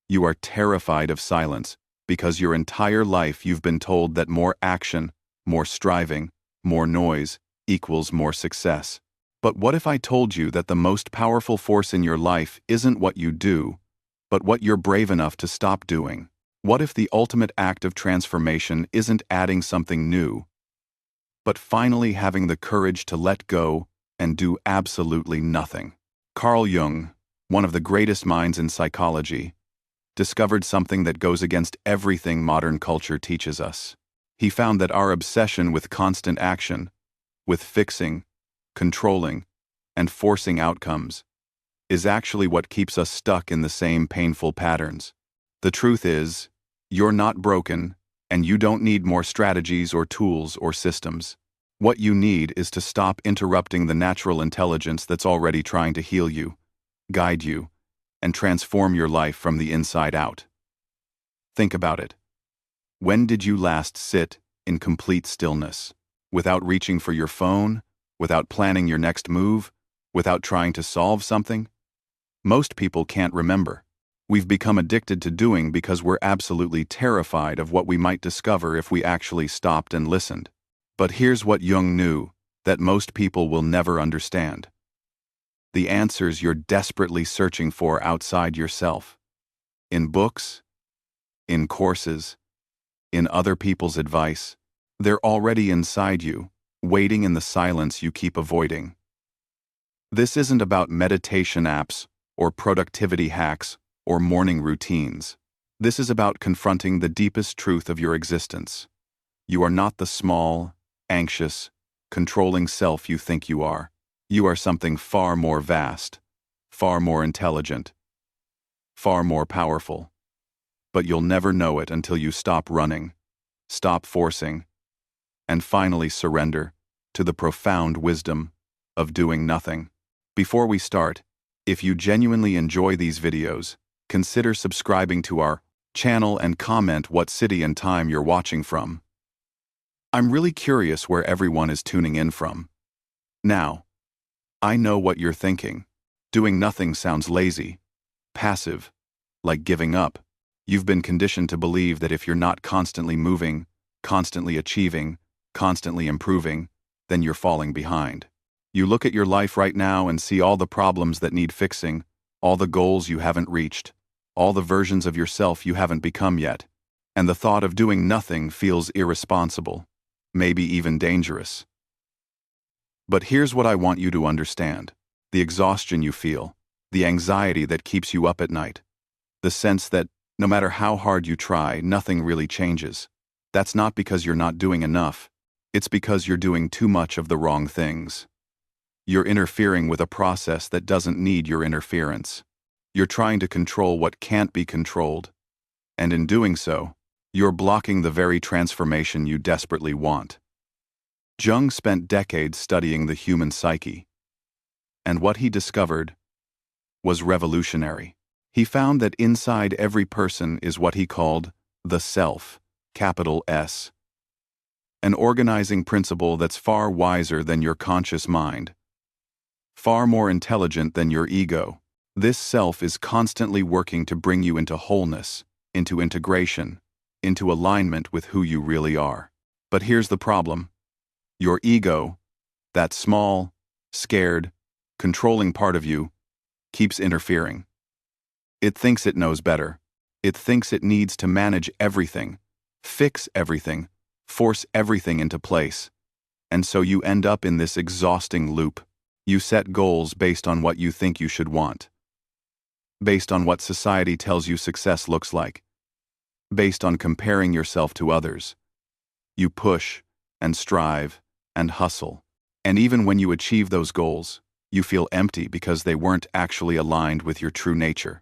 You are terrified of silence because your entire life you've been told that more action, more striving, more noise equals more success. But what if I told you that the most powerful force in your life isn't what you do, but what you're brave enough to stop doing? What if the ultimate act of transformation isn't adding something new, but finally having the courage to let go and do absolutely nothing? Carl Jung, one of the greatest minds in psychology, discovered something that goes against everything modern culture teaches us. He found that our obsession with constant action, with fixing, controlling, and forcing outcomes, is actually what keeps us stuck in the same painful patterns. The truth is, you're not broken, and you don't need more strategies or tools or systems. What you need is to stop interrupting the natural intelligence that's already trying to heal you, guide you, and transform your life from the inside out. Think about it. When did you last sit in complete stillness, without reaching for your phone, without planning your next move, without trying to solve something? Most people can't remember. We've become addicted to doing because we're absolutely terrified of what we might discover if we actually stopped and listened. But here's what Jung knew that most people will never understand: the answers you're desperately searching for outside yourself. In books, in courses, in other people's advice, they're already inside you, waiting in the silence you keep avoiding. This isn't about meditation apps or productivity hacks or morning routines. This is about confronting the deepest truth of your existence. You are not the small, anxious, controlling self you think you are. You are something far more vast, far more intelligent, far more powerful. But you'll never know it until you stop running, stop forcing, and finally surrender to the profound wisdom of doing nothing. Before we start, if you genuinely enjoy these videos, consider subscribing to our channel and comment what city and time you're watching from. I'm really curious where everyone is tuning in from. Now, I know what you're thinking. Doing nothing sounds lazy, passive, like giving up. You've been conditioned to believe that if you're not constantly moving, constantly achieving, constantly improving, then you're falling behind. You look at your life right now and see all the problems that need fixing, all the goals you haven't reached, all the versions of yourself you haven't become yet, and the thought of doing nothing feels irresponsible, maybe even dangerous. But here's what I want you to understand: the exhaustion you feel, the anxiety that keeps you up at night, the sense that no matter how hard you try, nothing really changes. That's not because you're not doing enough. It's because you're doing too much of the wrong things. You're interfering with a process that doesn't need your interference. You're trying to control what can't be controlled. And in doing so, you're blocking the very transformation you desperately want. Jung spent decades studying the human psyche, and what he discovered was revolutionary. He found that inside every person is what he called the self, capital S, an organizing principle that's far wiser than your conscious mind, far more intelligent than your ego. This self is constantly working to bring you into wholeness, into integration, into alignment with who you really are. But here's the problem. Your ego, that small, scared, controlling part of you, keeps interfering. It thinks it knows better. It thinks it needs to manage everything, fix everything, force everything into place. And so you end up in this exhausting loop. You set goals based on what you think you should want, based on what society tells you success looks like, based on comparing yourself to others. You push and strive and hustle. And even when you achieve those goals, you feel empty because they weren't actually aligned with your true nature.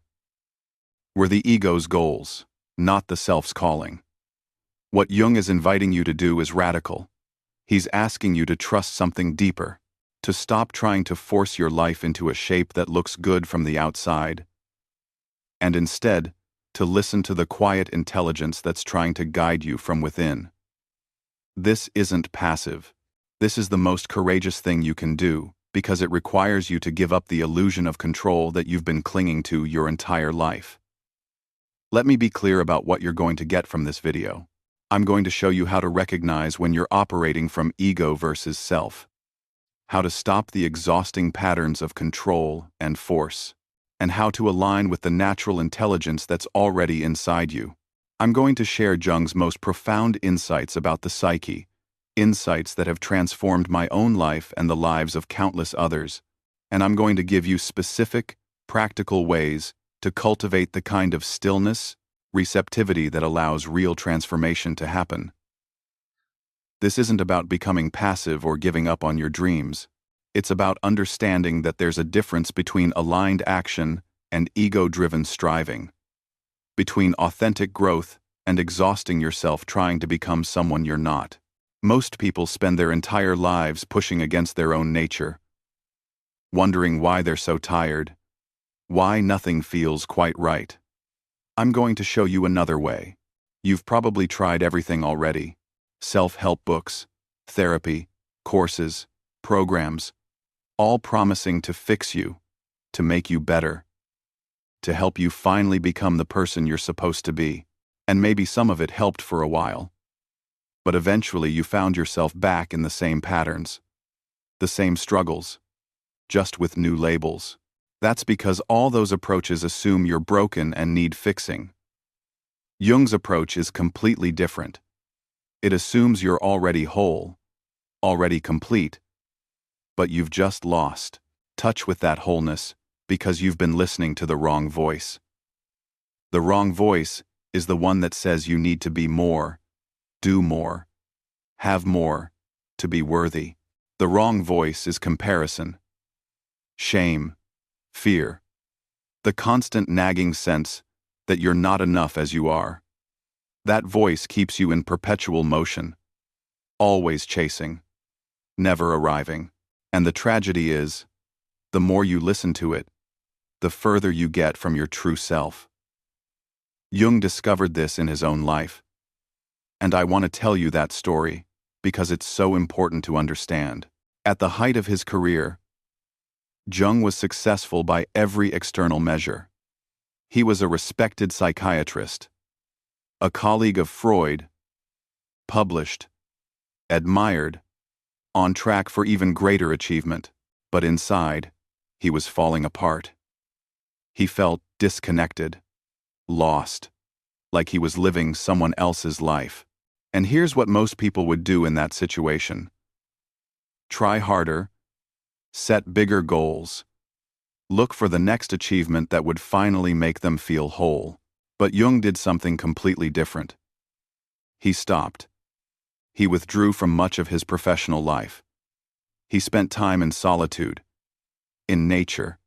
Were the ego's goals, not the self's calling. What Jung is inviting you to do is radical. He's asking you to trust something deeper, to stop trying to force your life into a shape that looks good from the outside, and instead, to listen to the quiet intelligence that's trying to guide you from within. This isn't passive. This is the most courageous thing you can do, because it requires you to give up the illusion of control that you've been clinging to your entire life. Let me be clear about what you're going to get from this video. I'm going to show you how to recognize when you're operating from ego versus self, how to stop the exhausting patterns of control and force, and how to align with the natural intelligence that's already inside you. I'm going to share Jung's most profound insights about the psyche, insights that have transformed my own life and the lives of countless others, and I'm going to give you specific, practical ways to cultivate the kind of stillness, receptivity that allows real transformation to happen. This isn't about becoming passive or giving up on your dreams. It's about understanding that there's a difference between aligned action and ego-driven striving, between authentic growth and exhausting yourself trying to become someone you're not. Most people spend their entire lives pushing against their own nature, wondering why they're so tired, why nothing feels quite right. I'm going to show you another way. You've probably tried everything already. Self-help books, therapy, courses, programs, all promising to fix you, to make you better, to help you finally become the person you're supposed to be. And maybe some of it helped for a while. But eventually you found yourself back in the same patterns, the same struggles, just with new labels. That's because all those approaches assume you're broken and need fixing. Jung's approach is completely different. It assumes you're already whole, already complete, but you've just lost touch with that wholeness because you've been listening to the wrong voice. The wrong voice is the one that says you need to be more, do more, have more, to be worthy. The wrong voice is comparison, shame, fear, the constant nagging sense that you're not enough as you are. That voice keeps you in perpetual motion, always chasing, never arriving. And the tragedy is, the more you listen to it, the further you get from your true self. Jung discovered this in his own life. And I want to tell you that story because it's so important to understand. At the height of his career, Jung was successful by every external measure. He was a respected psychiatrist, a colleague of Freud, published, admired, on track for even greater achievement. But inside, he was falling apart. He felt disconnected, lost, like he was living someone else's life. And here's what most people would do in that situation. Try harder, set bigger goals, look for the next achievement that would finally make them feel whole. But Jung did something completely different. He stopped. He withdrew from much of his professional life. He spent time in solitude, in nature,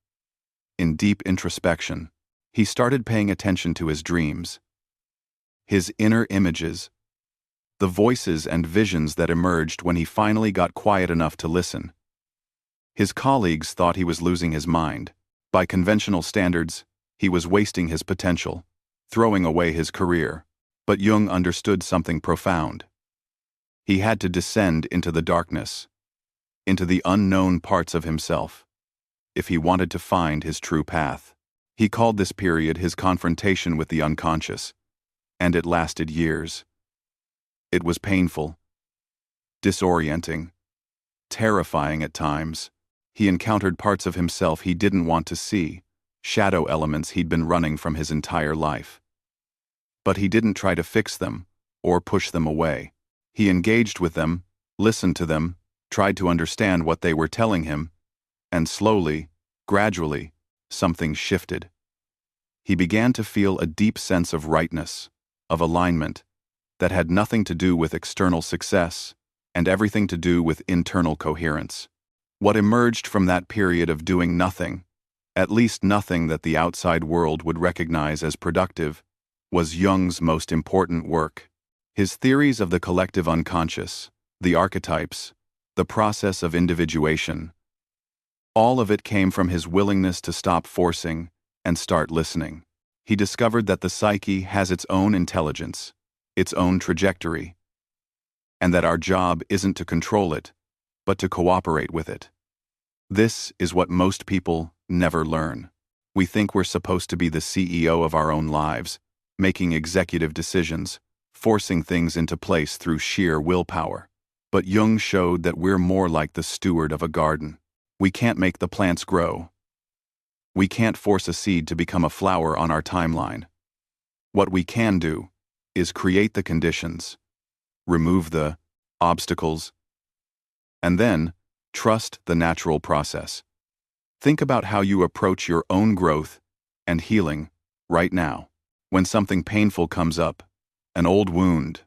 in deep introspection. He started paying attention to his dreams, his inner images, the voices and visions that emerged when he finally got quiet enough to listen. His colleagues thought he was losing his mind. By conventional standards, he was wasting his potential, throwing away his career. But Jung understood something profound. He had to descend into the darkness, into the unknown parts of himself, if he wanted to find his true path. He called this period his confrontation with the unconscious, and it lasted years. It was painful, disorienting, terrifying at times. He encountered parts of himself he didn't want to see, shadow elements he'd been running from his entire life. But he didn't try to fix them or push them away. He engaged with them, listened to them, tried to understand what they were telling him, and slowly, gradually, something shifted. He began to feel a deep sense of rightness, of alignment, that had nothing to do with external success and everything to do with internal coherence. What emerged from that period of doing nothing, at least nothing that the outside world would recognize as productive, was Jung's most important work. His theories of the collective unconscious, the archetypes, the process of individuation, all of it came from his willingness to stop forcing and start listening. He discovered that the psyche has its own intelligence, its own trajectory, and that our job isn't to control it, but to cooperate with it. This is what most people never learn. We think we're supposed to be the CEO of our own lives, making executive decisions, forcing things into place through sheer willpower. But Jung showed that we're more like the steward of a garden. We can't make the plants grow. We can't force a seed to become a flower on our timeline. What we can do is create the conditions, remove the obstacles, and then trust the natural process. Think about how you approach your own growth and healing right now. When something painful comes up, an old wound,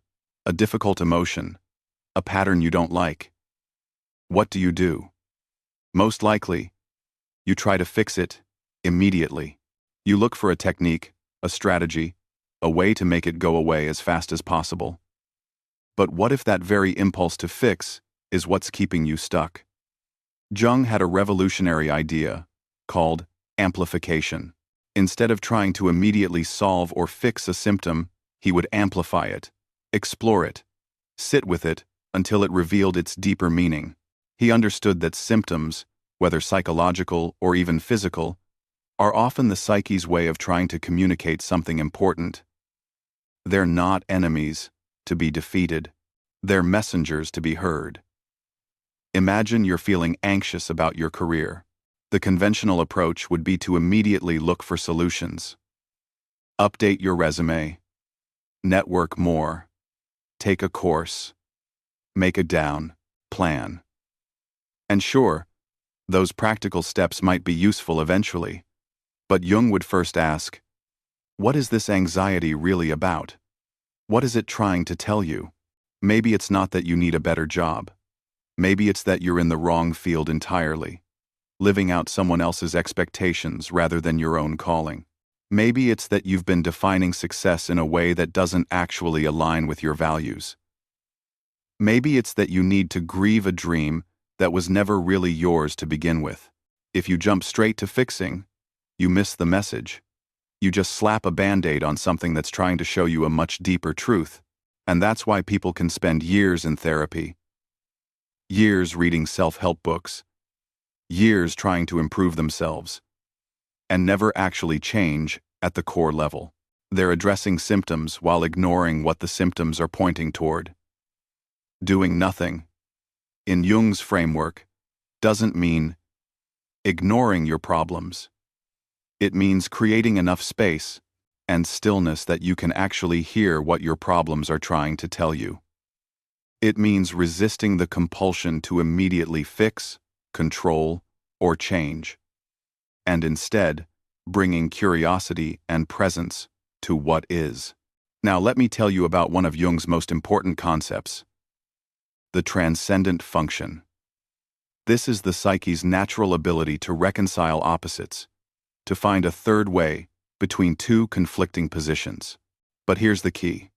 a difficult emotion, a pattern you don't like, what do? Most likely, you try to fix it immediately. You look for a technique, a strategy, a way to make it go away as fast as possible. But what if that very impulse to fix is what's keeping you stuck? Jung had a revolutionary idea called amplification. Instead of trying to immediately solve or fix a symptom, he would amplify it, explore it, sit with it until it revealed its deeper meaning. He understood that symptoms, whether psychological or even physical, are often the psyche's way of trying to communicate something important. They're not enemies to be defeated. They're messengers to be heard. Imagine you're feeling anxious about your career. The conventional approach would be to immediately look for solutions. Update your resume. Network more. Take a course. Make a down plan. And sure, those practical steps might be useful eventually, but Jung would first ask, what is this anxiety really about? What is it trying to tell you? Maybe it's not that you need a better job. Maybe it's that you're in the wrong field entirely, living out someone else's expectations rather than your own calling. Maybe it's that you've been defining success in a way that doesn't actually align with your values. Maybe it's that you need to grieve a dream that was never really yours to begin with. If you jump straight to fixing, you miss the message. You just slap a band-aid on something that's trying to show you a much deeper truth. And that's why people can spend years in therapy, years reading self-help books, years trying to improve themselves, and never actually change at the core level. They're addressing symptoms while ignoring what the symptoms are pointing toward. Doing nothing, in Jung's framework, doesn't mean ignoring your problems. It means creating enough space and stillness that you can actually hear what your problems are trying to tell you. It means resisting the compulsion to immediately fix, control, or change, and instead bringing curiosity and presence to what is. Now let me tell you about one of Jung's most important concepts, the transcendent function. This is the psyche's natural ability to reconcile opposites, to find a third way between two conflicting positions. But here's the key.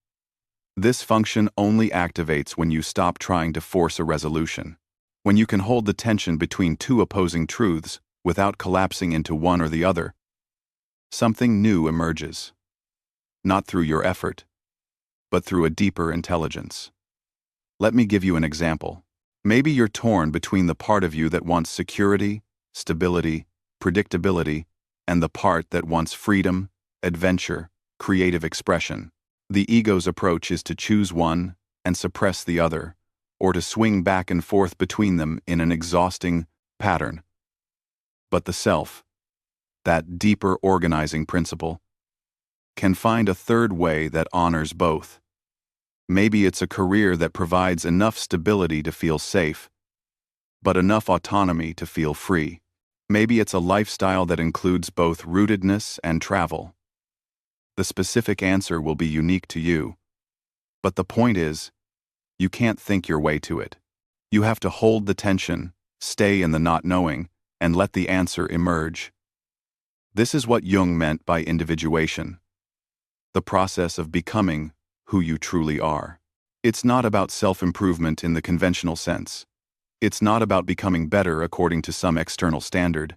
This function only activates when you stop trying to force a resolution. When you can hold the tension between two opposing truths without collapsing into one or the other, something new emerges. Not through your effort, but through a deeper intelligence. Let me give you an example. Maybe you're torn between the part of you that wants security, stability, predictability, and the part that wants freedom, adventure, creative expression. The ego's approach is to choose one and suppress the other, or to swing back and forth between them in an exhausting pattern. But the self, that deeper organizing principle, can find a third way that honors both. Maybe it's a career that provides enough stability to feel safe, but enough autonomy to feel free. Maybe it's a lifestyle that includes both rootedness and travel. The specific answer will be unique to you. But the point is, you can't think your way to it. You have to hold the tension, stay in the not knowing, and let the answer emerge. This is what Jung meant by individuation, the process of becoming who you truly are. It's not about self-improvement in the conventional sense. It's not about becoming better according to some external standard.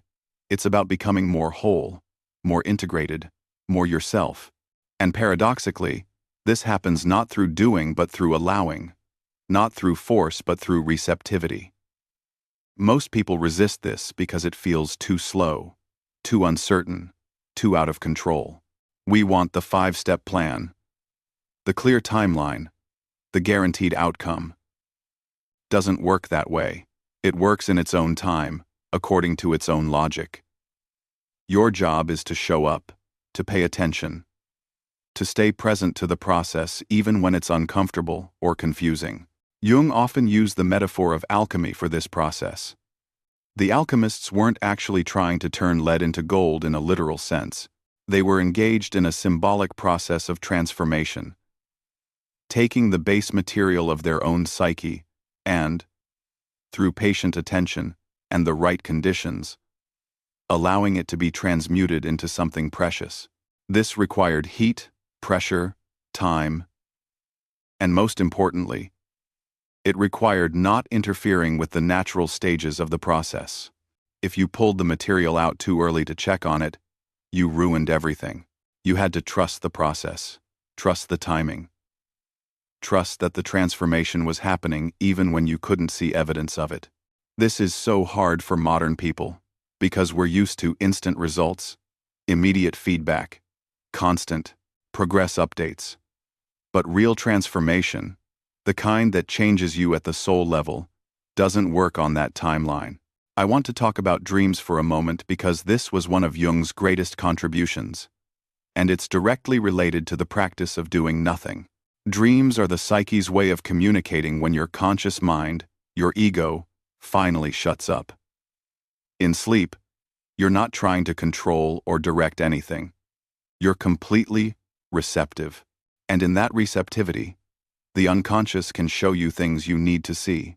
It's about becoming more whole, more integrated, more yourself. And paradoxically, this happens not through doing but through allowing, not through force but through receptivity. Most people resist this because it feels too slow, too uncertain, too out of control. We want the 5-step plan, the clear timeline, the guaranteed outcome. Doesn't work that way. It works in its own time, according to its own logic. Your job is to show up, to pay attention, to stay present to the process even when it's uncomfortable or confusing. Jung often used the metaphor of alchemy for this process. The alchemists weren't actually trying to turn lead into gold in a literal sense. They were engaged in a symbolic process of transformation, taking the base material of their own psyche and, through patient attention and the right conditions, allowing it to be transmuted into something precious. This required heat, pressure, time, and most importantly, it required not interfering with the natural stages of the process. If you pulled the material out too early to check on it, you ruined everything. You had to trust the process, trust the timing, trust that the transformation was happening even when you couldn't see evidence of it. This is so hard for modern people, because we're used to instant results, immediate feedback, constant progress updates. But real transformation, the kind that changes you at the soul level, doesn't work on that timeline. I want to talk about dreams for a moment because this was one of Jung's greatest contributions, and it's directly related to the practice of doing nothing. Dreams are the psyche's way of communicating when your conscious mind, your ego, finally shuts up. In sleep, you're not trying to control or direct anything. You're completely receptive, and in that receptivity, the unconscious can show you things you need to see,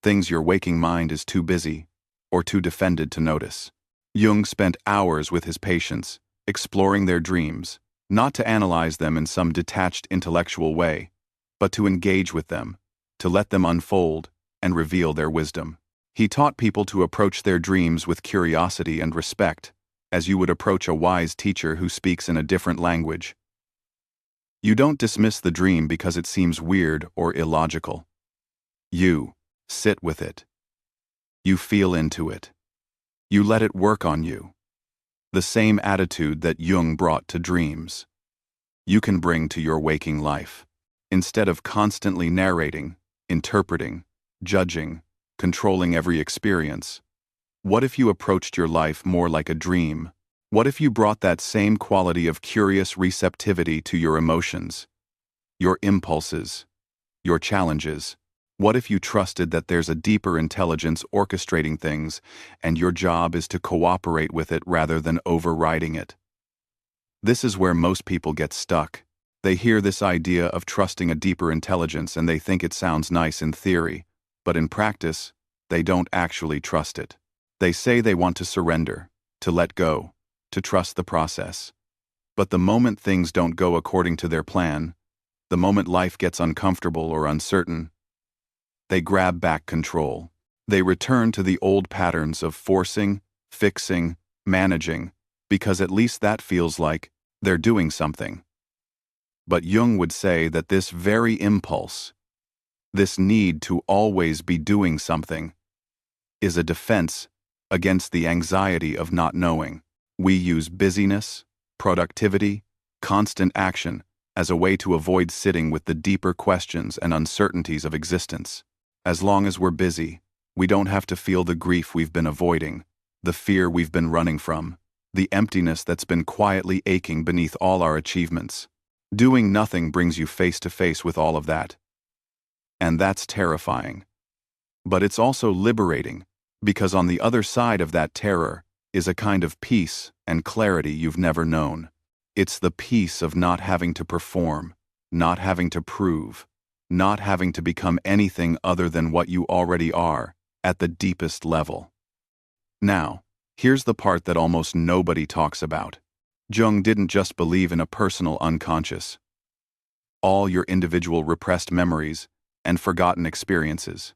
things your waking mind is too busy or too defended to notice. Jung spent hours with his patients, exploring their dreams, not to analyze them in some detached intellectual way, but to engage with them, to let them unfold and reveal their wisdom. He taught people to approach their dreams with curiosity and respect, as you would approach a wise teacher who speaks in a different language. You don't dismiss the dream because it seems weird or illogical. You sit with it. You feel into it. You let it work on you. The same attitude that Jung brought to dreams, you can bring to your waking life. Instead of constantly narrating, interpreting, judging, controlling every experience, what if you approached your life more like a dream? What if you brought that same quality of curious receptivity to your emotions, your impulses, your challenges? What if you trusted that there's a deeper intelligence orchestrating things, and your job is to cooperate with it rather than overriding it? This is where most people get stuck. They hear this idea of trusting a deeper intelligence and they think it sounds nice in theory, but in practice, they don't actually trust it. They say they want to surrender, to let go, to trust the process. But the moment things don't go according to their plan, the moment life gets uncomfortable or uncertain, they grab back control. They return to the old patterns of forcing, fixing, managing, because at least that feels like they're doing something. But Jung would say that this very impulse, this need to always be doing something, is a defense against the anxiety of not knowing. We use busyness, productivity, constant action as a way to avoid sitting with the deeper questions and uncertainties of existence. As long as we're busy, we don't have to feel the grief we've been avoiding, the fear we've been running from, the emptiness that's been quietly aching beneath all our achievements. Doing nothing brings you face to face with all of that. And that's terrifying. But it's also liberating, because on the other side of that terror is a kind of peace and clarity you've never known. It's the peace of not having to perform, not having to prove, not having to become anything other than what you already are, at the deepest level. Now, here's the part that almost nobody talks about. Jung didn't just believe in a personal unconscious, all your individual repressed memories and forgotten experiences.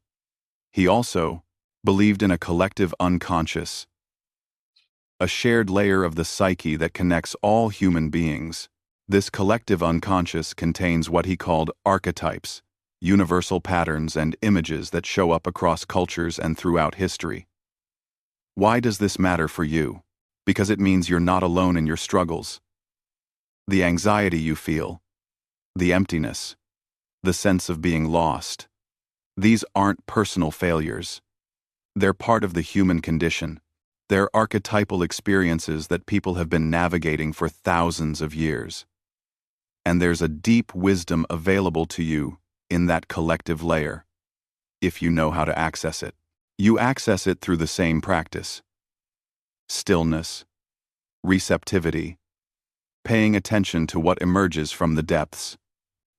He also believed in a collective unconscious, a shared layer of the psyche that connects all human beings. This collective unconscious contains what he called archetypes, universal patterns and images that show up across cultures and throughout history. Why does this matter for you? Because it means you're not alone in your struggles. The anxiety you feel, the emptiness, the sense of being lost. These aren't personal failures. They're part of the human condition. They're archetypal experiences that people have been navigating for thousands of years. And there's a deep wisdom available to you in that collective layer, if you know how to access it. You access it through the same practice. Stillness, receptivity, paying attention to what emerges from the depths.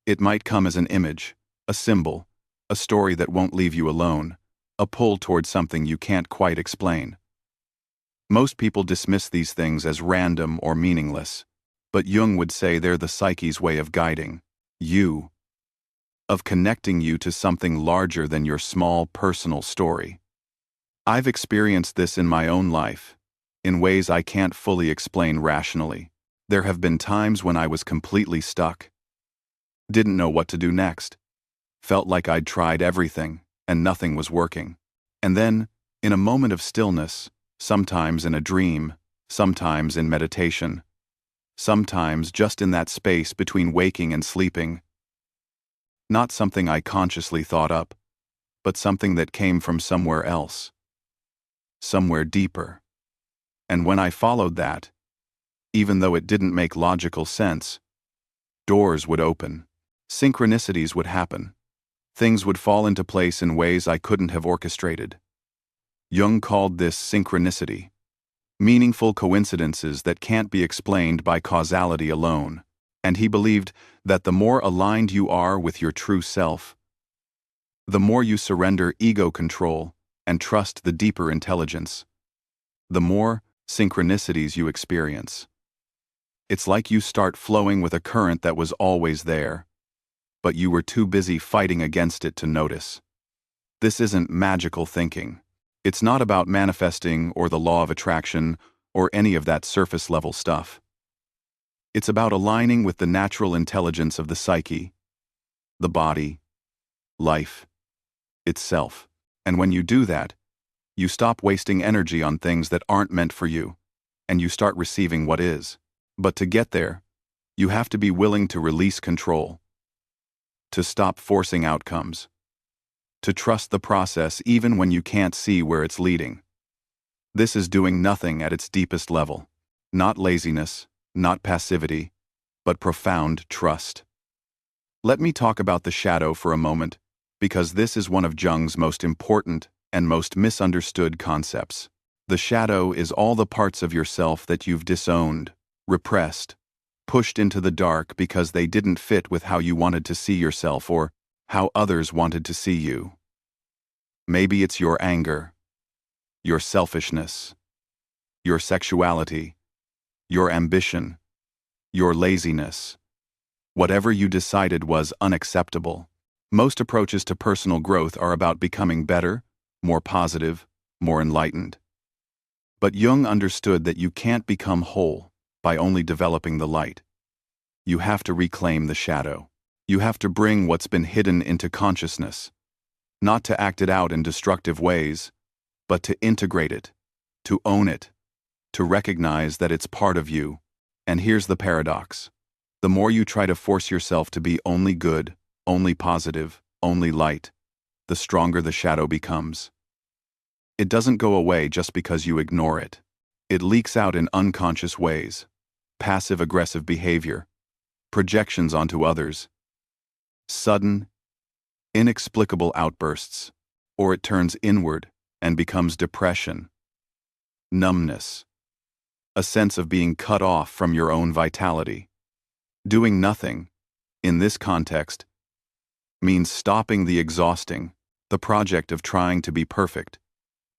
It might come as an image, a symbol, a story that won't leave you alone, a pull towards something you can't quite explain. Most people dismiss these things as random or meaningless, but Jung would say they're the psyche's way of guiding you, of connecting you to something larger than your small personal story. I've experienced this in my own life, in ways I can't fully explain rationally. There have been times when I was completely stuck. Didn't know what to do next. Felt like I'd tried everything, and nothing was working. And then, in a moment of stillness, sometimes in a dream, sometimes in meditation, sometimes just in that space between waking and sleeping, not something I consciously thought up, but something that came from somewhere else, somewhere deeper. And when I followed that, even though it didn't make logical sense, doors would open, synchronicities would happen, things would fall into place in ways I couldn't have orchestrated. Jung called this synchronicity, meaningful coincidences that can't be explained by causality alone, and he believed that the more aligned you are with your true self, the more you surrender ego control and trust the deeper intelligence, the more synchronicities you experience. It's like you start flowing with a current that was always there, but you were too busy fighting against it to notice. This isn't magical thinking. It's not about manifesting or the law of attraction or any of that surface-level stuff. It's about aligning with the natural intelligence of the psyche, the body, life, itself. And when you do that, you stop wasting energy on things that aren't meant for you, and you start receiving what is. But to get there, you have to be willing to release control, to stop forcing outcomes, to trust the process even when you can't see where it's leading. This is doing nothing at its deepest level. Not laziness, not passivity, but profound trust. Let me talk about the shadow for a moment, because this is one of Jung's most important and most misunderstood concepts. The shadow is all the parts of yourself that you've disowned, repressed, pushed into the dark because they didn't fit with how you wanted to see yourself or how others wanted to see you. Maybe it's your anger, your selfishness, your sexuality, your ambition, your laziness, whatever you decided was unacceptable. Most approaches to personal growth are about becoming better, more positive, more enlightened. But Jung understood that you can't become whole by only developing the light. You have to reclaim the shadow. You have to bring what's been hidden into consciousness, not to act it out in destructive ways, but to integrate it, to own it, to recognize that it's part of you. And here's the paradox. The more you try to force yourself to be only good, only positive, only light, the stronger the shadow becomes. It doesn't go away just because you ignore it. It leaks out in unconscious ways. Passive-aggressive behavior, projections onto others, sudden, inexplicable outbursts, or it turns inward and becomes depression, numbness, a sense of being cut off from your own vitality. Doing nothing, in this context, means stopping the exhausting, the project of trying to be perfect,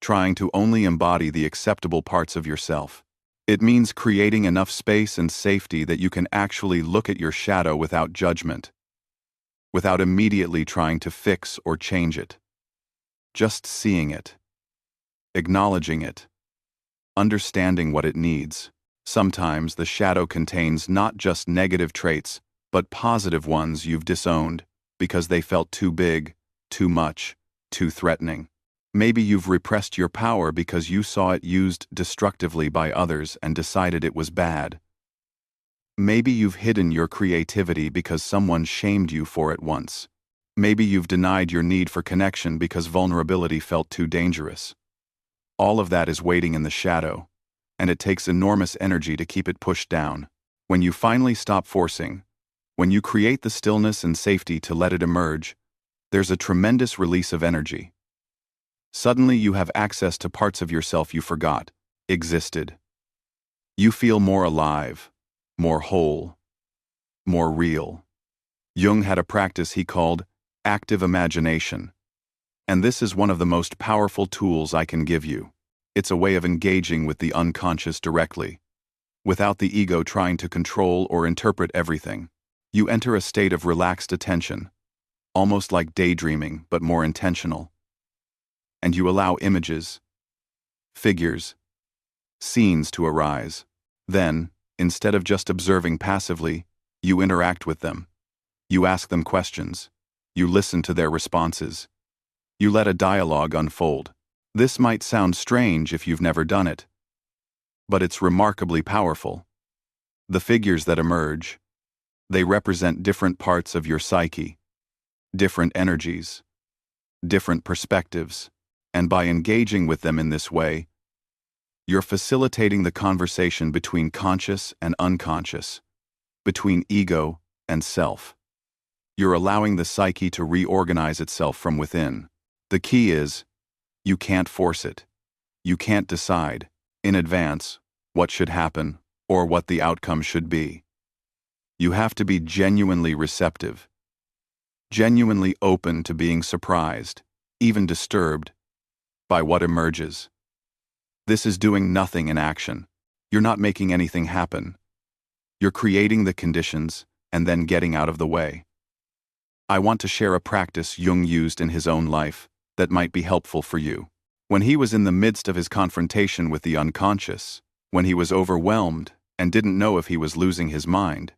trying to only embody the acceptable parts of yourself. It means creating enough space and safety that you can actually look at your shadow without judgment, without immediately trying to fix or change it. Just seeing it, acknowledging it, understanding what it needs. Sometimes the shadow contains not just negative traits, but positive ones you've disowned because they felt too big, too much, too threatening. Maybe you've repressed your power because you saw it used destructively by others and decided it was bad. Maybe you've hidden your creativity because someone shamed you for it once. Maybe you've denied your need for connection because vulnerability felt too dangerous. All of that is waiting in the shadow, and it takes enormous energy to keep it pushed down. When you finally stop forcing, when you create the stillness and safety to let it emerge, there's a tremendous release of energy. Suddenly you have access to parts of yourself you forgot existed. You feel more alive, more whole, more real. Jung had a practice he called active imagination, and this is one of the most powerful tools I can give you. It's a way of engaging with the unconscious directly, without the ego trying to control or interpret everything. You enter a state of relaxed attention, almost like daydreaming but more intentional. And you allow images, figures, scenes to arise. Then, instead of just observing passively, you interact with them. You ask them questions. You listen to their responses. You let a dialogue unfold. This might sound strange if you've never done it, but it's remarkably powerful. The figures that emerge, they represent different parts of your psyche, different energies, different perspectives, and by engaging with them in this way, you're facilitating the conversation between conscious and unconscious, between ego and self. You're allowing the psyche to reorganize itself from within. The key is, you can't force it. You can't decide, in advance, what should happen or what the outcome should be. You have to be genuinely receptive, genuinely open to being surprised, even disturbed, by what emerges. This is doing nothing in action. You're not making anything happen. You're creating the conditions and then getting out of the way. I want to share a practice Jung used in his own life that might be helpful for you. When he was in the midst of his confrontation with the unconscious, when he was overwhelmed and didn't know if he was losing his mind,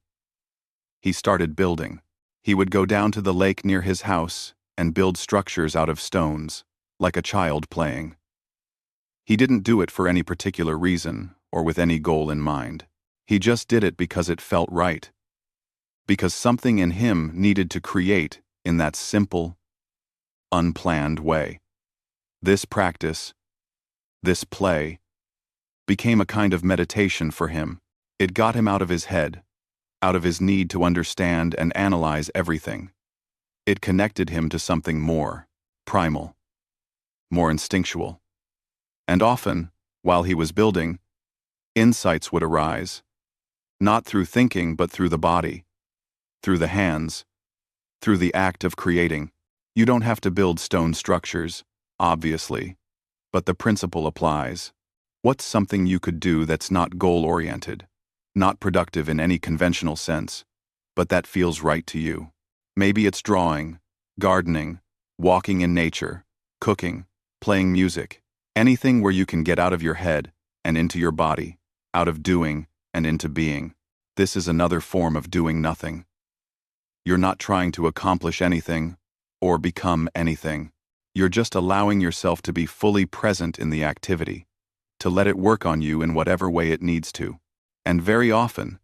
he started building. He would go down to the lake near his house and build structures out of stones, like a child playing. He didn't do it for any particular reason or with any goal in mind. He just did it because it felt right. Because something in him needed to create in that simple, unplanned way. This practice, this play, became a kind of meditation for him. It got him out of his head, out of his need to understand and analyze everything. It connected him to something more primal, more instinctual. And often, while he was building, insights would arise, not through thinking but through the body, through the hands, through the act of creating. You don't have to build stone structures, obviously, but the principle applies. What's something you could do that's not goal-oriented, not productive in any conventional sense, but that feels right to you? Maybe it's drawing, gardening, walking in nature, cooking, playing music, anything where you can get out of your head and into your body, out of doing and into being. This is another form of doing nothing. You're not trying to accomplish anything or become anything. You're just allowing yourself to be fully present in the activity, to let it work on you in whatever way it needs to. And very often,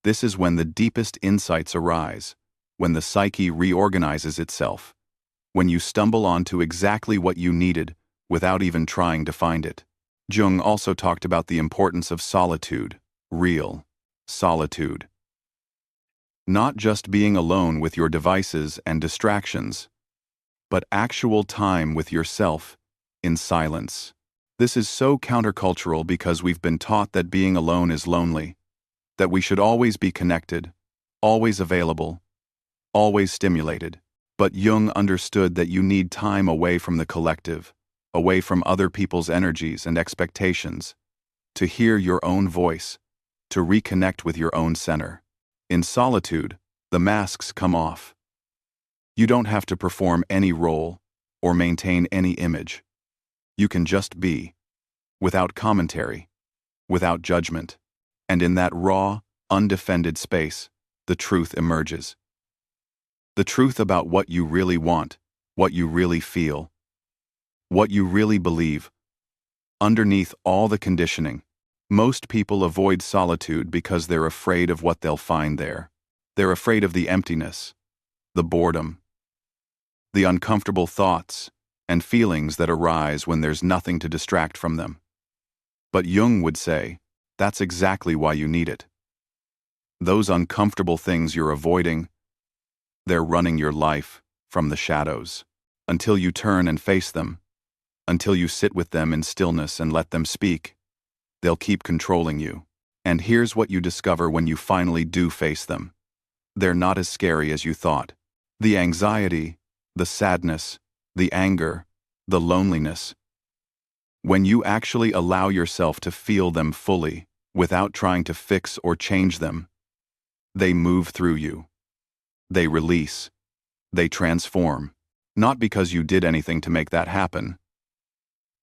this is when the deepest insights arise, when the psyche reorganizes itself, when you stumble onto exactly what you needed without even trying to find it. Jung also talked about the importance of solitude, real solitude. Not just being alone with your devices and distractions, but actual time with yourself in silence. This is so countercultural because we've been taught that being alone is lonely, that we should always be connected, always available, always stimulated. But Jung understood that you need time away from the collective, away from other people's energies and expectations, to hear your own voice, to reconnect with your own center. In solitude, the masks come off. You don't have to perform any role or maintain any image. You can just be, without commentary, without judgment. And in that raw, undefended space, the truth emerges. The truth about what you really want, what you really feel, what you really believe, underneath all the conditioning. Most people avoid solitude because they're afraid of what they'll find there. They're afraid of the emptiness, the boredom, the uncomfortable thoughts and feelings that arise when there's nothing to distract from them. But Jung would say, that's exactly why you need it. Those uncomfortable things you're avoiding, they're running your life from the shadows. Until you turn and face them, until you sit with them in stillness and let them speak, they'll keep controlling you. And here's what you discover when you finally do face them. They're not as scary as you thought. The anxiety, the sadness, the anger, the loneliness. When you actually allow yourself to feel them fully, without trying to fix or change them, they move through you. They release. They transform. Not because you did anything to make that happen,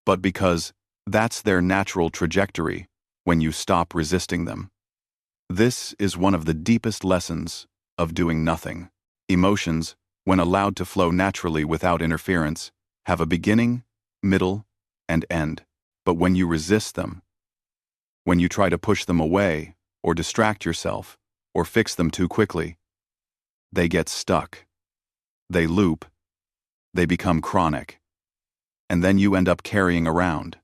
but because that's their natural trajectory when you stop resisting them. This is one of the deepest lessons of doing nothing. Emotions, when allowed to flow naturally without interference, have a beginning, middle, and end. But when you resist them, when you try to push them away, or distract yourself, or fix them too quickly, they get stuck. They loop. They become chronic. And then you end up carrying around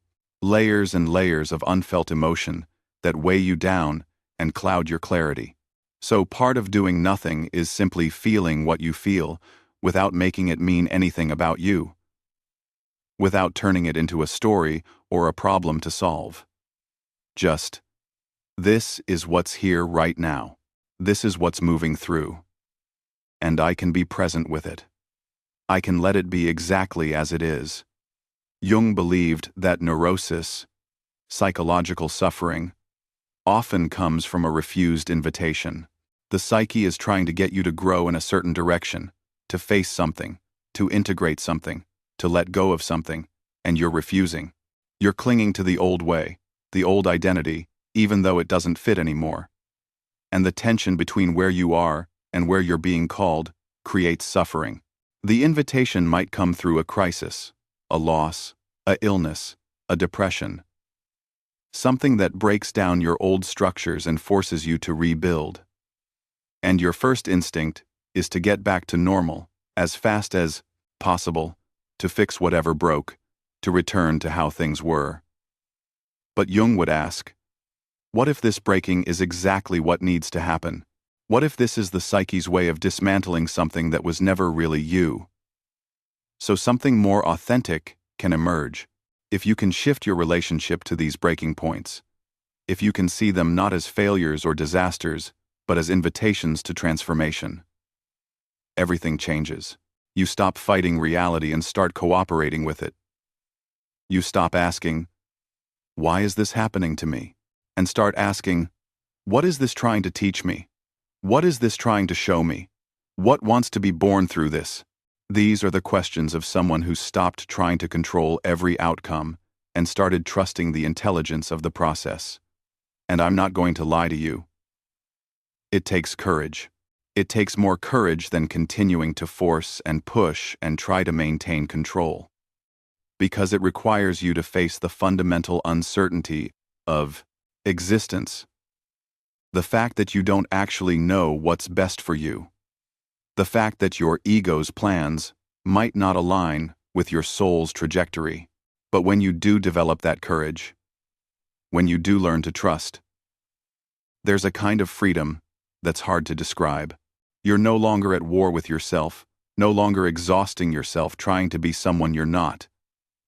layers and layers of unfelt emotion that weigh you down and cloud your clarity. So part of doing nothing is simply feeling what you feel without making it mean anything about you, without turning it into a story or a problem to solve. Just, this is what's here right now. This is what's moving through. And I can be present with it. I can let it be exactly as it is. Jung believed that neurosis, psychological suffering, often comes from a refused invitation. The psyche is trying to get you to grow in a certain direction, to face something, to integrate something, to let go of something, and you're refusing. You're clinging to the old way, the old identity, even though it doesn't fit anymore. And the tension between where you are and where you're being called creates suffering. The invitation might come through a crisis, a loss, a illness, a depression. Something that breaks down your old structures and forces you to rebuild. And your first instinct is to get back to normal, as fast as possible, to fix whatever broke, to return to how things were. But Jung would ask, what if this breaking is exactly what needs to happen? What if this is the psyche's way of dismantling something that was never really you? So something more authentic can emerge. If you can shift your relationship to these breaking points, if you can see them not as failures or disasters, but as invitations to transformation, everything changes. You stop fighting reality and start cooperating with it. You stop asking, why is this happening to me? And start asking, what is this trying to teach me? What is this trying to show me? What wants to be born through this? These are the questions of someone who stopped trying to control every outcome and started trusting the intelligence of the process. And I'm not going to lie to you. It takes courage. It takes more courage than continuing to force and push and try to maintain control. Because it requires you to face the fundamental uncertainty of existence. The fact that you don't actually know what's best for you. The fact that your ego's plans might not align with your soul's trajectory. But when you do develop that courage, when you do learn to trust, there's a kind of freedom that's hard to describe. You're no longer at war with yourself, no longer exhausting yourself trying to be someone you're not,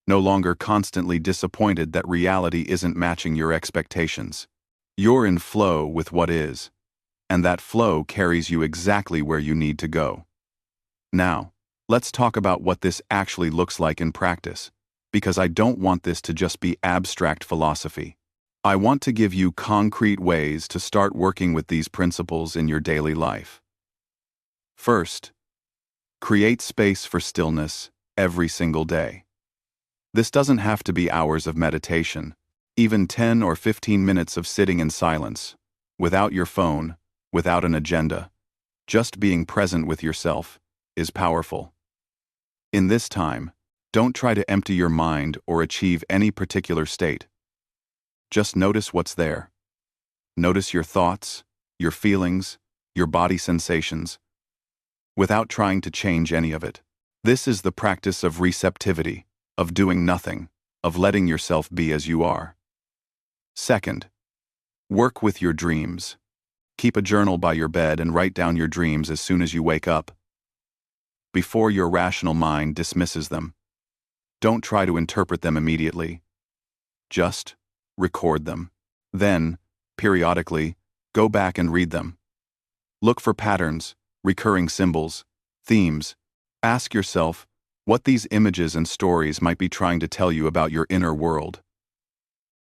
no longer constantly disappointed that reality isn't matching your expectations. You're in flow with what is, and that flow carries you exactly where you need to go. Now, let's talk about what this actually looks like in practice, because I don't want this to just be abstract philosophy. I want to give you concrete ways to start working with these principles in your daily life. First, create space for stillness every single day. This doesn't have to be hours of meditation. Even 10 or 15 minutes of sitting in silence, without your phone, without an agenda, just being present with yourself, is powerful. In this time, don't try to empty your mind or achieve any particular state. Just notice what's there. Notice your thoughts, your feelings, your body sensations, without trying to change any of it. This is the practice of receptivity, of doing nothing, of letting yourself be as you are. Second, work with your dreams. Keep a journal by your bed and write down your dreams as soon as you wake up, before your rational mind dismisses them. Don't try to interpret them immediately. Just record them. Then, periodically, go back and read them. Look for patterns, recurring symbols, themes. Ask yourself what these images and stories might be trying to tell you about your inner world,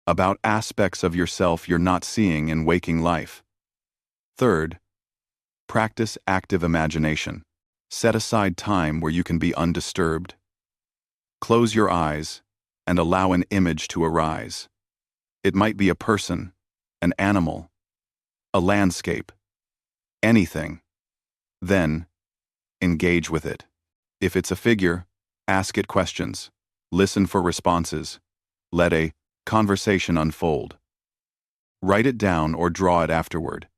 about aspects of yourself you're not seeing in waking life. Third, practice active imagination. Set aside time where you can be undisturbed. Close your eyes and allow an image to arise. It might be a person, an animal, a landscape, anything. Then, engage with it. If it's a figure, ask it questions. Listen for responses. Let a conversation unfold. Write it down or draw it afterward.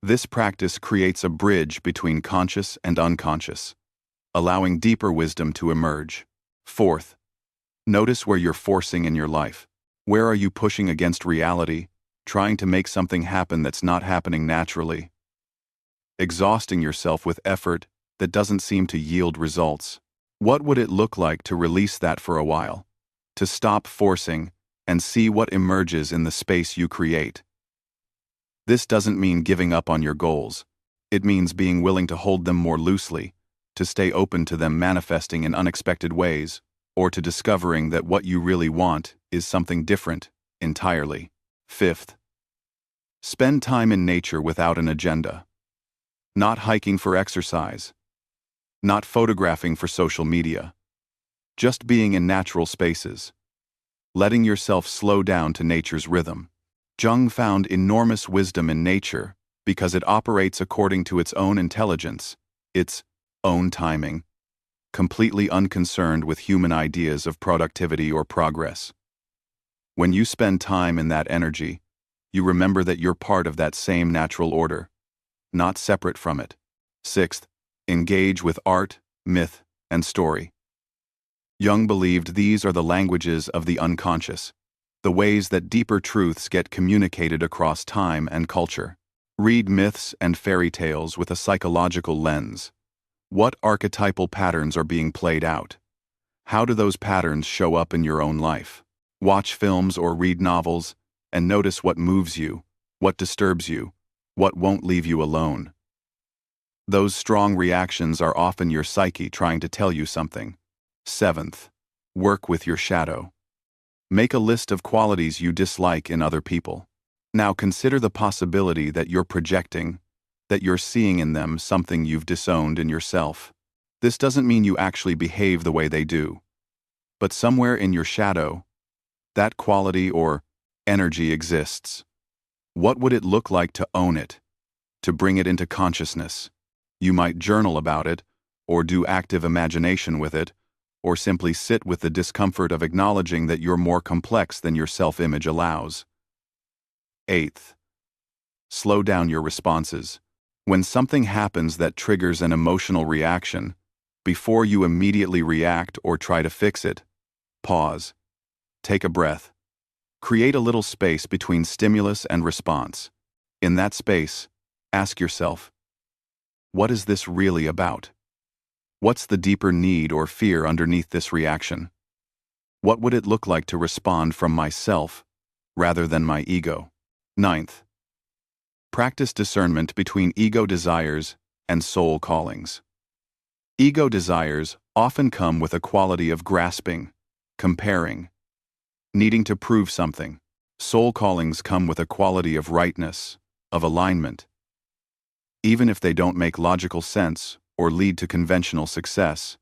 This practice creates a bridge between conscious and unconscious, allowing deeper wisdom to emerge. Fourth, notice where you're forcing in your life. Where are you pushing against reality, trying to make something happen that's not happening naturally? Exhausting yourself with effort that doesn't seem to yield results. What would it look like to release that for a while? To stop forcing and see what emerges in the space you create. This doesn't mean giving up on your goals. It means being willing to hold them more loosely, to stay open to them manifesting in unexpected ways, or to discovering that what you really want is something different entirely. Fifth, spend time in nature without an agenda. Not hiking for exercise. Not photographing for social media. Just being in natural spaces. Letting yourself slow down to nature's rhythm. Jung found enormous wisdom in nature because it operates according to its own intelligence, its own timing, completely unconcerned with human ideas of productivity or progress. When you spend time in that energy, you remember that you're part of that same natural order, not separate from it. Sixth, engage with art, myth, and story. Jung believed these are the languages of the unconscious, the ways that deeper truths get communicated across time and culture. Read myths and fairy tales with a psychological lens. What archetypal patterns are being played out? How do those patterns show up in your own life? Watch films or read novels and notice what moves you, what disturbs you, what won't leave you alone. Those strong reactions are often your psyche trying to tell you something. Seventh, work with your shadow. Make a list of qualities you dislike in other people. Now consider the possibility that you're projecting, that you're seeing in them something you've disowned in yourself. This doesn't mean you actually behave the way they do. But somewhere in your shadow, that quality or energy exists. What would it look like to own it, to bring it into consciousness? You might journal about it, or do active imagination with it, or simply sit with the discomfort of acknowledging that you're more complex than your self-image allows. Eighth, slow down your responses. When something happens that triggers an emotional reaction, before you immediately react or try to fix it, pause. Take a breath. Create a little space between stimulus and response. In that space, ask yourself, what is this really about? What's the deeper need or fear underneath this reaction? What would it look like to respond from myself rather than my ego? Ninth, practice discernment between ego desires and soul callings. Ego desires often come with a quality of grasping, comparing, needing to prove something. Soul callings come with a quality of rightness, of alignment. Even if they don't make logical sense or lead to conventional success,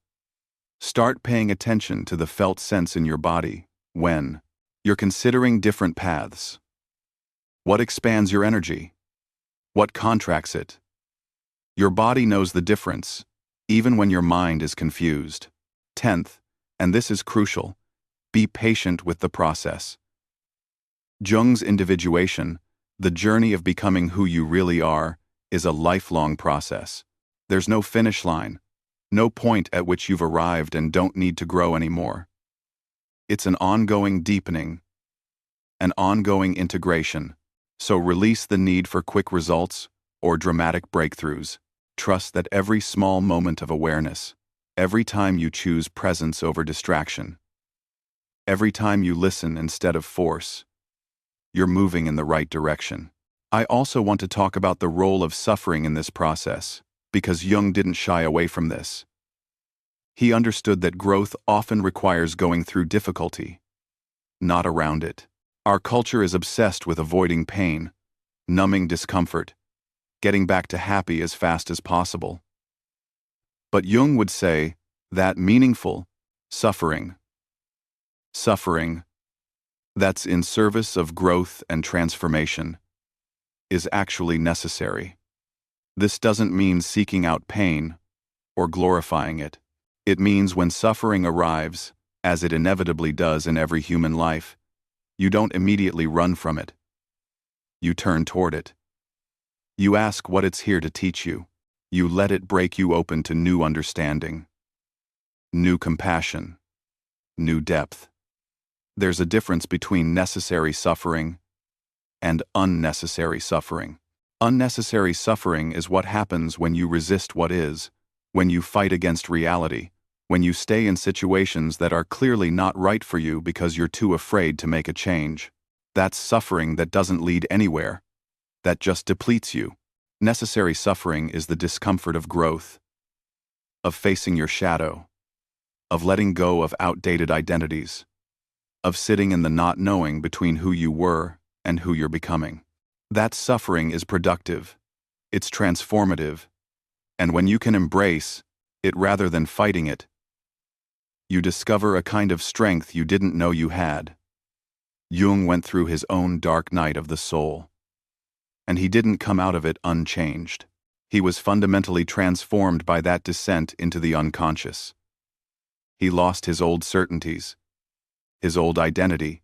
start paying attention to the felt sense in your body when you're considering different paths. What expands your energy? What contracts it? Your body knows the difference, even when your mind is confused. 10th, and this is crucial, be patient with the process. Jung's individuation, the journey of becoming who you really are, is a lifelong process. There's no finish line, no point at which you've arrived and don't need to grow anymore. It's an ongoing deepening, an ongoing integration. So release the need for quick results or dramatic breakthroughs. Trust that every small moment of awareness, every time you choose presence over distraction, every time you listen instead of force, you're moving in the right direction. I also want to talk about the role of suffering in this process, because Jung didn't shy away from this. He understood that growth often requires going through difficulty, not around it. Our culture is obsessed with avoiding pain, numbing discomfort, getting back to happy as fast as possible. But Jung would say that meaningful suffering that's in service of growth and transformation, is actually necessary. This doesn't mean seeking out pain or glorifying it. It means when suffering arrives, as it inevitably does in every human life, you don't immediately run from it. You turn toward it. You ask what it's here to teach you. You let it break you open to new understanding, new compassion, new depth. There's a difference between necessary suffering and unnecessary suffering. Unnecessary suffering is what happens when you resist what is, when you fight against reality, when you stay in situations that are clearly not right for you because you're too afraid to make a change. That's suffering that doesn't lead anywhere, that just depletes you. Necessary suffering is the discomfort of growth, of facing your shadow, of letting go of outdated identities, of sitting in the not knowing between who you were and who you're becoming. That suffering is productive, it's transformative, and when you can embrace it rather than fighting it, you discover a kind of strength you didn't know you had. Jung went through his own dark night of the soul, and he didn't come out of it unchanged. He was fundamentally transformed by that descent into the unconscious. He lost his old certainties, his old identity,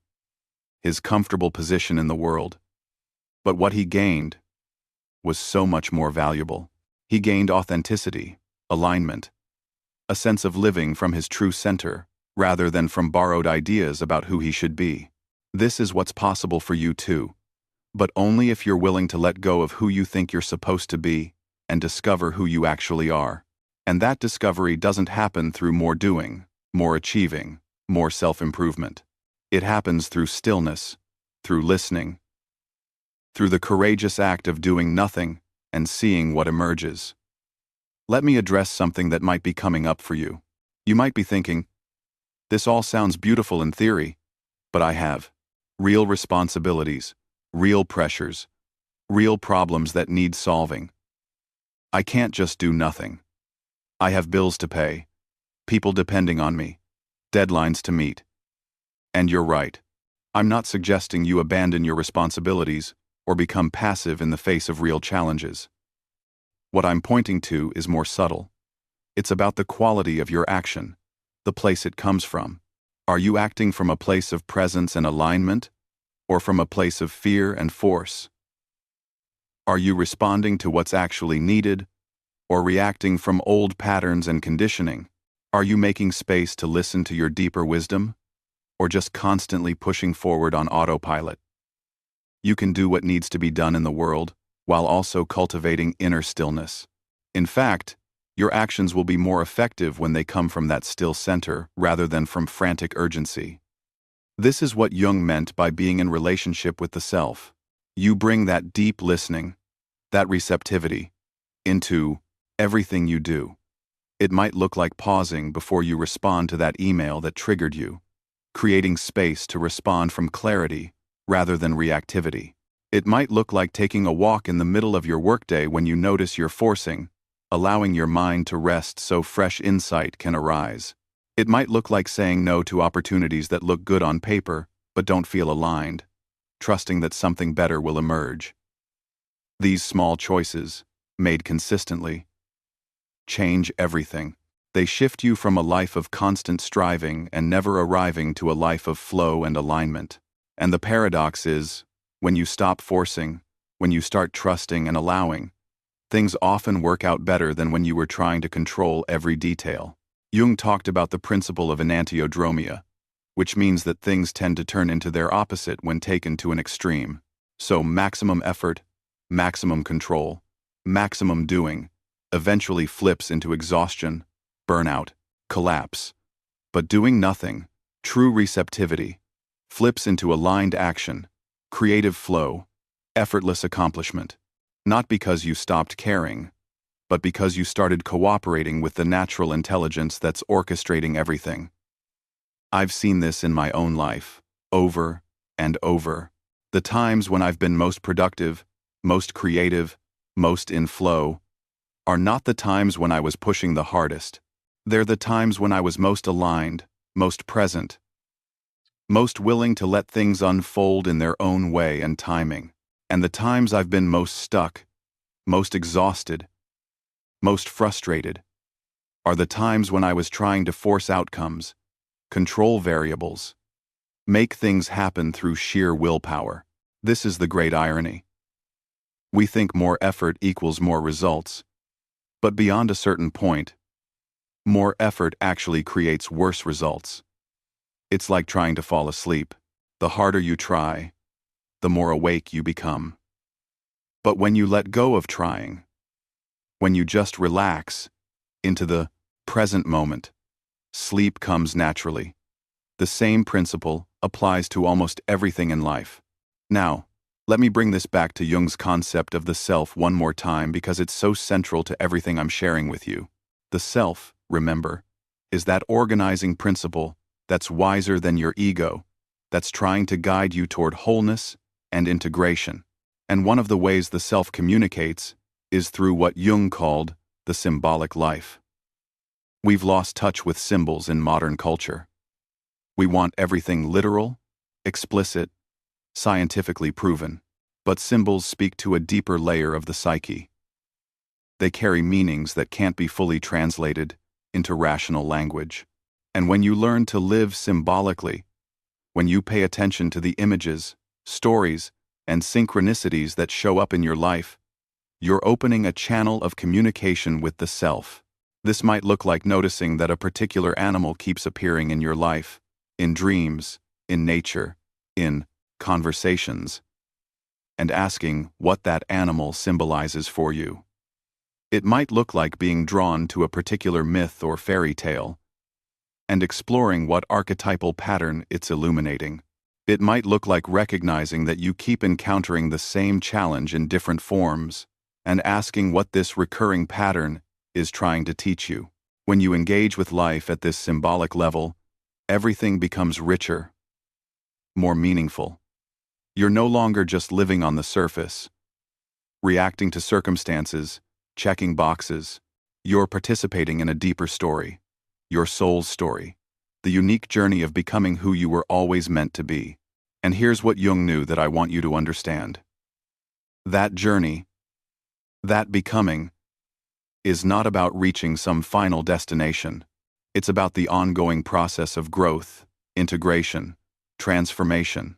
his comfortable position in the world. But what he gained was so much more valuable. He gained authenticity, alignment, a sense of living from his true center, rather than from borrowed ideas about who he should be. This is what's possible for you too, but only if you're willing to let go of who you think you're supposed to be and discover who you actually are. And that discovery doesn't happen through more doing, more achieving, more self-improvement. It happens through stillness, through listening, through the courageous act of doing nothing and seeing what emerges. Let me address something that might be coming up for you. You might be thinking, this all sounds beautiful in theory, but I have real responsibilities, real pressures, real problems that need solving. I can't just do nothing. I have bills to pay, people depending on me, deadlines to meet. And you're right. I'm not suggesting you abandon your responsibilities or become passive in the face of real challenges. What I'm pointing to is more subtle. It's about the quality of your action, the place it comes from. Are you acting from a place of presence and alignment, or from a place of fear and force? Are you responding to what's actually needed, or reacting from old patterns and conditioning? Are you making space to listen to your deeper wisdom, or just constantly pushing forward on autopilot? You can do what needs to be done in the world, while also cultivating inner stillness. In fact, your actions will be more effective when they come from that still center rather than from frantic urgency. This is what Jung meant by being in relationship with the self. You bring that deep listening, that receptivity, into everything you do. It might look like pausing before you respond to that email that triggered you, creating space to respond from clarity rather than reactivity. It might look like taking a walk in the middle of your workday when you notice you're forcing, allowing your mind to rest so fresh insight can arise. It might look like saying no to opportunities that look good on paper but don't feel aligned, trusting that something better will emerge. These small choices, made consistently, change everything. They shift you from a life of constant striving and never arriving to a life of flow and alignment. And the paradox is, when you stop forcing, when you start trusting and allowing, things often work out better than when you were trying to control every detail. Jung talked about the principle of enantiodromia, which means that things tend to turn into their opposite when taken to an extreme. So maximum effort, maximum control, maximum doing eventually flips into exhaustion, burnout, collapse. But doing nothing, true receptivity, flips into aligned action, creative flow, effortless accomplishment. Not because you stopped caring, but because you started cooperating with the natural intelligence that's orchestrating everything. I've seen this in my own life, over and over. The times when I've been most productive, most creative, most in flow, are not the times when I was pushing the hardest. They're the times when I was most aligned, most present, most willing to let things unfold in their own way and timing. And the times I've been most stuck, most exhausted, most frustrated, are the times when I was trying to force outcomes, control variables, make things happen through sheer willpower. This is the great irony. We think more effort equals more results, but beyond a certain point, more effort actually creates worse results. It's like trying to fall asleep. The harder you try, the more awake you become. But when you let go of trying, when you just relax into the present moment, sleep comes naturally. The same principle applies to almost everything in life. Now, let me bring this back to Jung's concept of the self one more time because it's so central to everything I'm sharing with you. The self, remember, is that organizing principle that's wiser than your ego, that's trying to guide you toward wholeness and integration. And one of the ways the self communicates is through what Jung called the symbolic life. We've lost touch with symbols in modern culture. We want everything literal, explicit, scientifically proven. But symbols speak to a deeper layer of the psyche. They carry meanings that can't be fully translated into rational language. And when you learn to live symbolically, when you pay attention to the images, stories, and synchronicities that show up in your life, you're opening a channel of communication with the self. This might look like noticing that a particular animal keeps appearing in your life, in dreams, in nature, in conversations, and asking what that animal symbolizes for you. It might look like being drawn to a particular myth or fairy tale, and exploring what archetypal pattern it's illuminating. It might look like recognizing that you keep encountering the same challenge in different forms, and asking what this recurring pattern is trying to teach you. When you engage with life at this symbolic level, everything becomes richer, more meaningful. You're no longer just living on the surface, reacting to circumstances, checking boxes. You're participating in a deeper story, your soul's story, the unique journey of becoming who you were always meant to be. And here's what Jung knew that I want you to understand. That journey, that becoming, is not about reaching some final destination. It's about the ongoing process of growth, integration, transformation.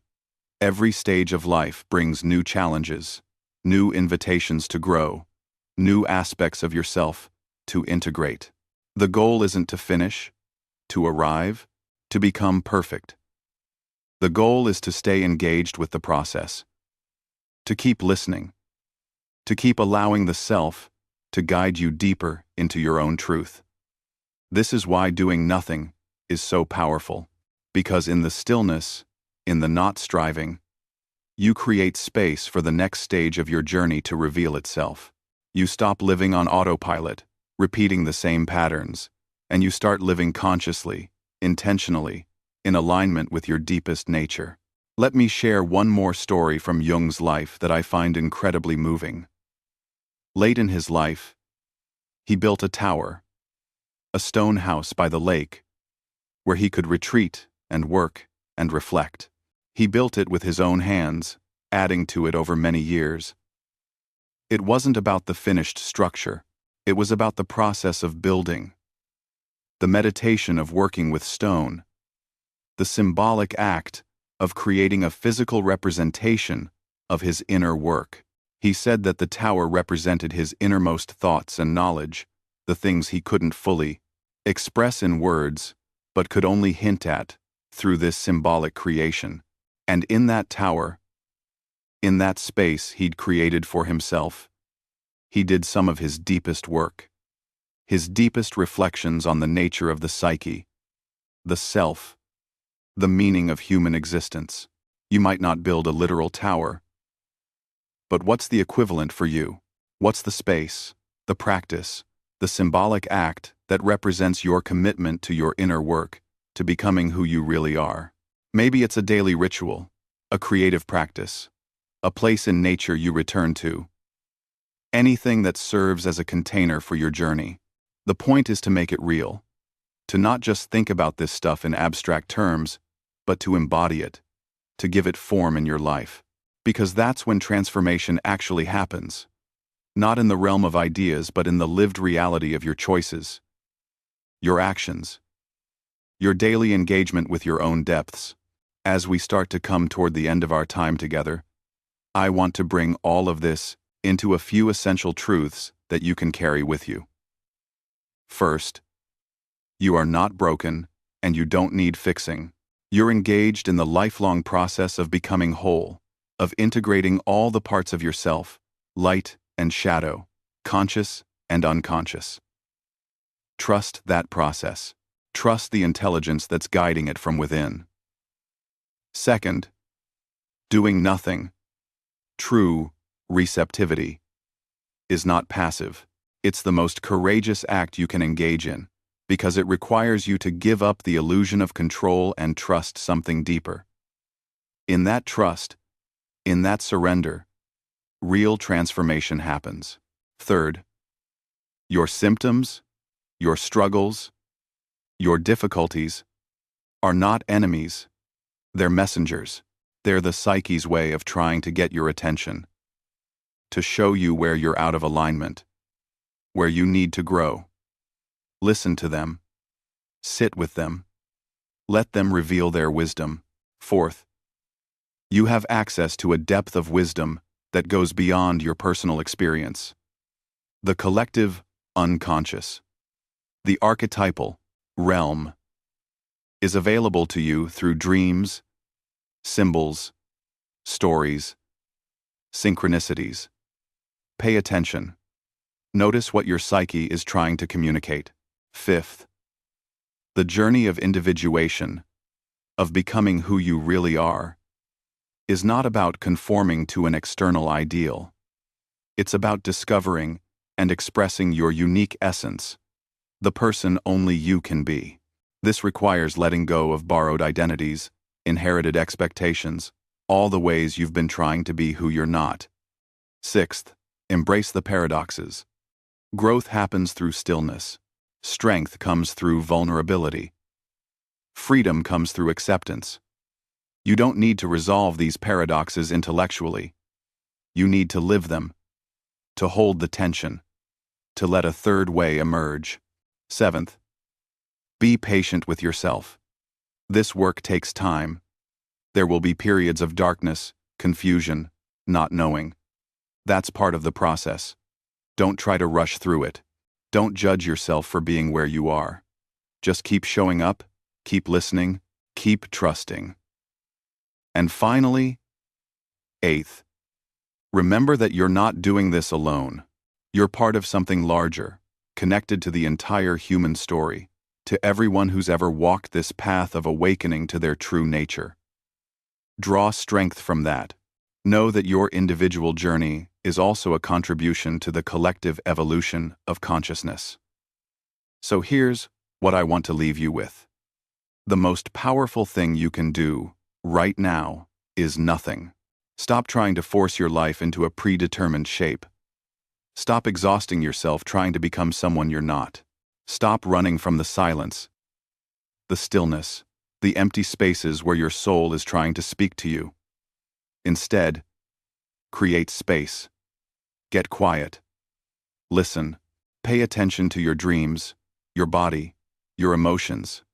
Every stage of life brings new challenges, new invitations to grow, new aspects of yourself to integrate. The goal isn't to finish, to arrive, to become perfect. The goal is to stay engaged with the process, to keep listening, to keep allowing the self to guide you deeper into your own truth. This is why doing nothing is so powerful, because in the stillness, in the not striving, you create space for the next stage of your journey to reveal itself. You stop living on autopilot, repeating the same patterns, and you start living consciously, intentionally, in alignment with your deepest nature. Let me share one more story from Jung's life that I find incredibly moving. Late in his life, he built a tower, a stone house by the lake, where he could retreat and work and reflect. He built it with his own hands, adding to it over many years. It wasn't about the finished structure. It was about the process of building, the meditation of working with stone, the symbolic act of creating a physical representation of his inner work. He said that the tower represented his innermost thoughts and knowledge, the things he couldn't fully express in words, but could only hint at through this symbolic creation. And in that tower, in that space he'd created for himself, he did some of his deepest work, his deepest reflections on the nature of the psyche, the self, the meaning of human existence. You might not build a literal tower, but what's the equivalent for you? What's the space, the practice, the symbolic act that represents your commitment to your inner work, to becoming who you really are? Maybe it's a daily ritual, a creative practice, a place in nature you return to. Anything that serves as a container for your journey. The point is to make it real, to not just think about this stuff in abstract terms, but to embody it, to give it form in your life. Because that's when transformation actually happens. Not in the realm of ideas, but in the lived reality of your choices, your actions, your daily engagement with your own depths. As we start to come toward the end of our time together, I want to bring all of this into a few essential truths that you can carry with you. First, you are not broken, and you don't need fixing. You're engaged in the lifelong process of becoming whole, of integrating all the parts of yourself, light and shadow, conscious and unconscious. Trust that process. Trust the intelligence that's guiding it from within. Second, doing nothing, true receptivity, is not passive. It's the most courageous act you can engage in, because it requires you to give up the illusion of control and trust something deeper. In that trust, in that surrender, real transformation happens. Third, your symptoms, your struggles, your difficulties are not enemies. They're messengers. They're the psyche's way of trying to get your attention, to show you where you're out of alignment, where you need to grow. Listen to them. Sit with them. Let them reveal their wisdom. Fourth, you have access to a depth of wisdom that goes beyond your personal experience. The collective unconscious, the archetypal realm, is available to you through dreams, symbols, stories, synchronicities. Pay attention. Notice what your psyche is trying to communicate. Fifth, the journey of individuation, of becoming who you really are, is not about conforming to an external ideal. It's about discovering and expressing your unique essence, the person only you can be. This requires letting go of borrowed identities, inherited expectations, all the ways you've been trying to be who you're not. Sixth, embrace the paradoxes. Growth happens through stillness. Strength comes through vulnerability. Freedom comes through acceptance. You don't need to resolve these paradoxes intellectually. You need to live them, to hold the tension, to let a third way emerge. Seventh, be patient with yourself. This work takes time. There will be periods of darkness, confusion, not knowing. That's part of the process. Don't try to rush through it. Don't judge yourself for being where you are. Just keep showing up, keep listening, keep trusting. And finally, eighth, remember that you're not doing this alone. You're part of something larger, connected to the entire human story, to everyone who's ever walked this path of awakening to their true nature. Draw strength from that. Know that your individual journey is also a contribution to the collective evolution of consciousness. So here's what I want to leave you with. The most powerful thing you can do right now is nothing. Stop trying to force your life into a predetermined shape. Stop exhausting yourself trying to become someone you're not. Stop running from the silence, the stillness, the empty spaces where your soul is trying to speak to you. Instead, create space. Get quiet. Listen. Pay attention to your dreams, your body, your emotions.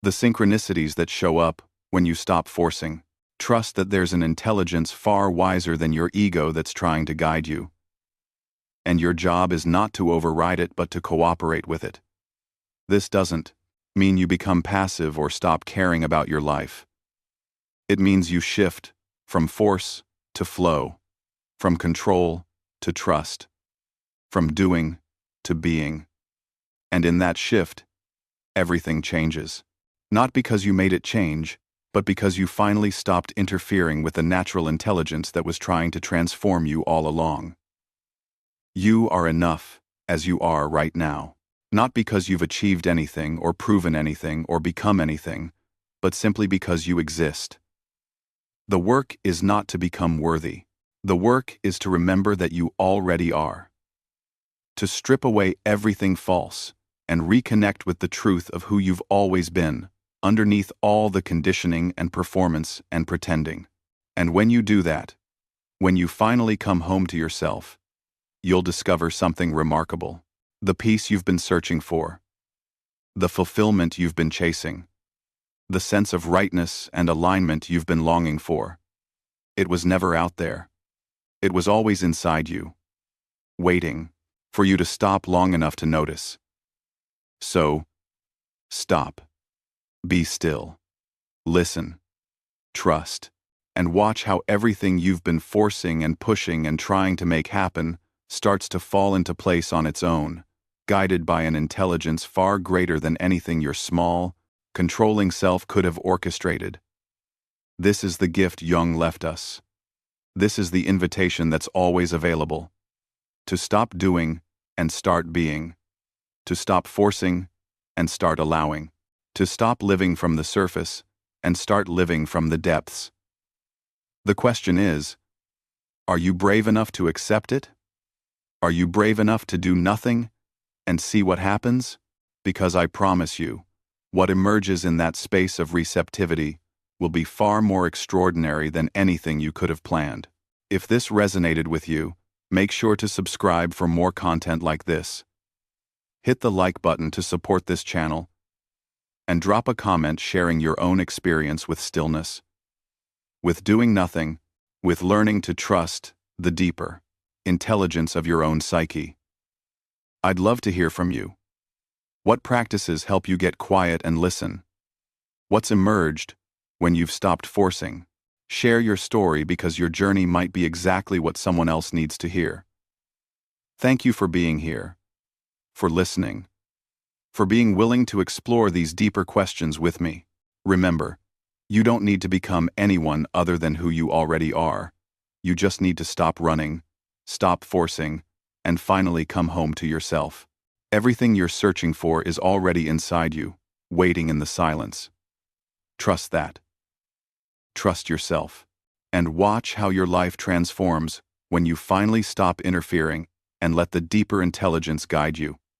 The synchronicities that show up when you stop forcing. Trust that there's an intelligence far wiser than your ego that's trying to guide you. And your job is not to override it but to cooperate with it. This doesn't mean you become passive or stop caring about your life. It means you shift from force to flow, from control to trust, from doing to being. And in that shift, everything changes. Not because you made it change, but because you finally stopped interfering with the natural intelligence that was trying to transform you all along. You are enough as you are right now, not because you've achieved anything or proven anything or become anything, but simply because you exist. The work is not to become worthy. The work is to remember that you already are. To strip away everything false and reconnect with the truth of who you've always been, underneath all the conditioning and performance and pretending. And when you do that, when you finally come home to yourself, you'll discover something remarkable. The peace you've been searching for, the fulfillment you've been chasing, the sense of rightness and alignment you've been longing for. It was never out there. It was always inside you, waiting for you to stop long enough to notice. So, stop. Be still. Listen. Trust. And watch how everything you've been forcing and pushing and trying to make happen starts to fall into place on its own, guided by an intelligence far greater than anything your small, controlling self could have orchestrated. This is the gift Jung left us. This is the invitation that's always available. To stop doing and start being. To stop forcing and start allowing. To stop living from the surface and start living from the depths. The question is, are you brave enough to accept it? Are you brave enough to do nothing and see what happens? Because I promise you, what emerges in that space of receptivity will be far more extraordinary than anything you could have planned. If this resonated with you, make sure to subscribe for more content like this. Hit the like button to support this channel, and drop a comment sharing your own experience with stillness, with doing nothing, with learning to trust the deeper intelligence of your own psyche. I'd love to hear from you. What practices help you get quiet and listen? What's emerged when you've stopped forcing? Share your story because your journey might be exactly what someone else needs to hear. Thank you for being here, for listening, for being willing to explore these deeper questions with me. Remember, you don't need to become anyone other than who you already are. You just need to stop running, stop forcing, and finally come home to yourself. Everything you're searching for is already inside you, waiting in the silence. Trust that. Trust yourself. And watch how your life transforms when you finally stop interfering and let the deeper intelligence guide you.